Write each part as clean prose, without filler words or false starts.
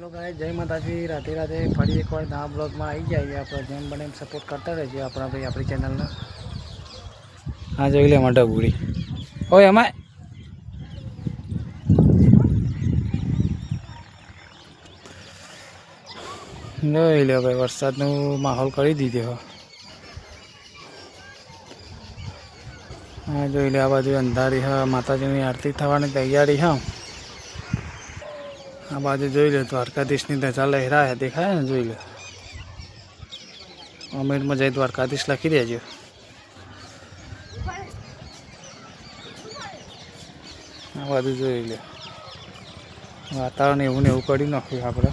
Hello guys, जय माताजी। राधे राधे। फरी एक बार नवा ब्लॉग में आई जाइए। आप जेम बने सपोर्ट करता रहिए अपना भाई अपनी चैनल ने। हाँ जो ले मटा बूढ़ी ओए अमाय જોઈ લો ભાઈ, વરસાદનો માહોલ કરી દીધો. હા જોઈ લે, આ બાજુ અંધારી હ, માતાજીની આરતી થવાની તૈયારી હ. આ બાજુ જોઈ લે, દ્વારકાધીશની ધજા લહેરાય દેખાય ને, જોઈ લે. કોમેન્ટમાં જઈ દ્વારકાધીશ લખી દેજો. આ બાજુ જોઈ લે, વાતાવરણ એવું ને એવું કરી નાખ્યું આપણે.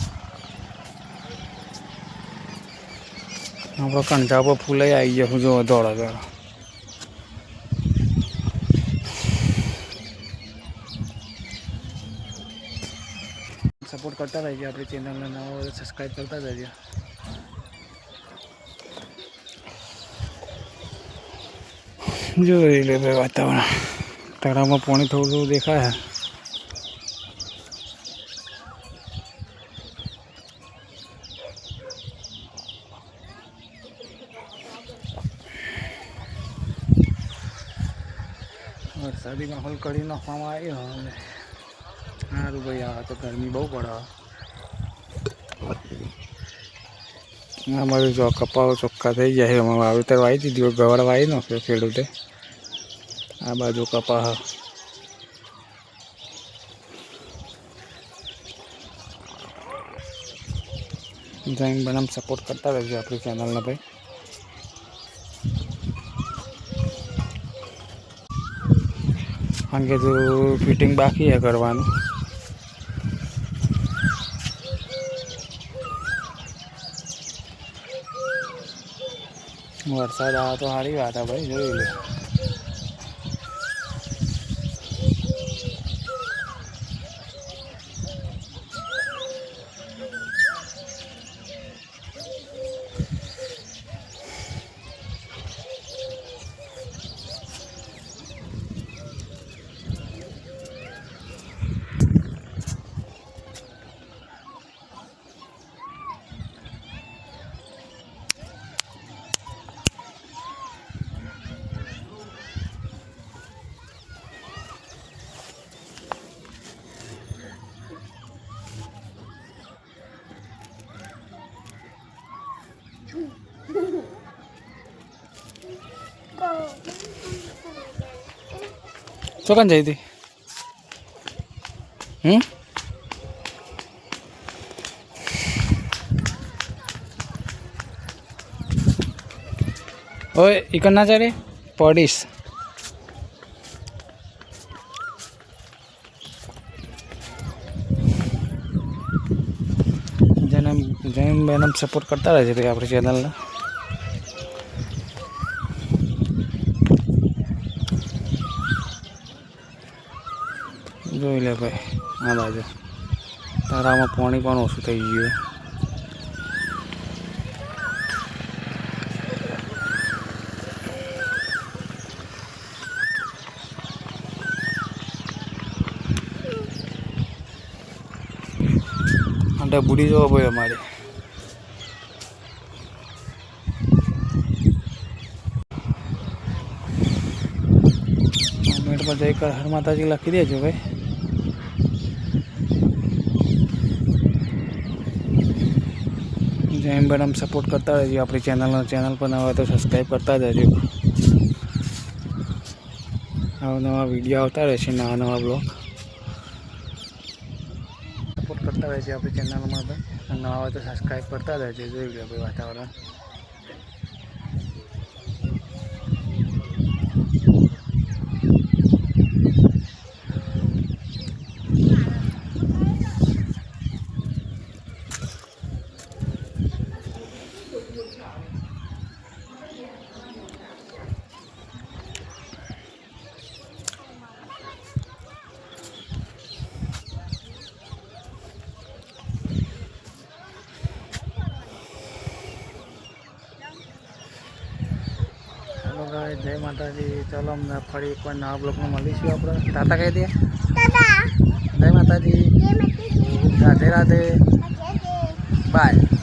આપણો કંઠા પર ફૂલાઈ આવી ગયો, જો દોડા દોડા. સપોર્ટ કરતા રહેજો આપણી ચેનલને, નવા હોય સબસ્ક્રાઈબ કરતા રહેજો. જોઈ લે ભાઈ વાતાવરણ, તળાવમાં પાણી થોડું દેખાય. વરસાદી માહોલ કરી નાખવામાં આવ્યો. હવે સારું ભાઈ, આ તો ગરમી બહુ પડે. અમારું જો કપાઓ ચોખ્ખા થઈ જાય. અમે વાવેતર વાવી દીધું, ગવાર વાવી નાખ્યો ખેડૂતે. આ બાજુ કપા જઈને બનામ સપોર્ટ કરતા રહેજો આપણી ચેનલને ભાઈ. કારણ કે જો ફિટિંગ બાકી છે કરવાનું. વરસાદ આવે તો સારી વાત છે ભાઈ, જોઈ લે. ચોકન જઈ હતી. ઓય ઇકન ના ચાલે પડીશ. જેમ બેનમ સપોર્ટ કરતા રહે છે ભાઈ આપણી ચેનલને. જોઈ લે ભાઈ, આ બાજુ તારામાં પાણી પણ ઓછું થઈ ગયું. અને બુડી જવો ભાઈ અમારે. કમેન્ટમાં જઈ કર હર માતાજી લખી દેજો ભાઈ. જેમ બને સપોર્ટ કરતા રહેજો આપણી ચેનલ પર નવા તો સબસ્ક્રાઈબ કરતા રહેજો. આવા નવા વિડીયો આવતા રહેશે, નવા નવા બ્લોગ. સપોર્ટ કરતા રહેજો આપણી ચેનલમાં ભાઈ. નવા હોય તો સબસ્ક્રાઈબ કરતા રહેજો. જોઈ લો ભાઈ વાતાવરણ. જય માતાજી. ચાલો અમને ફરી એકવાર નવા બ્લોગમાં મળીશું. આપણે તાતા કહી દે. જય માતાજી. રાધે રાધે. બાય.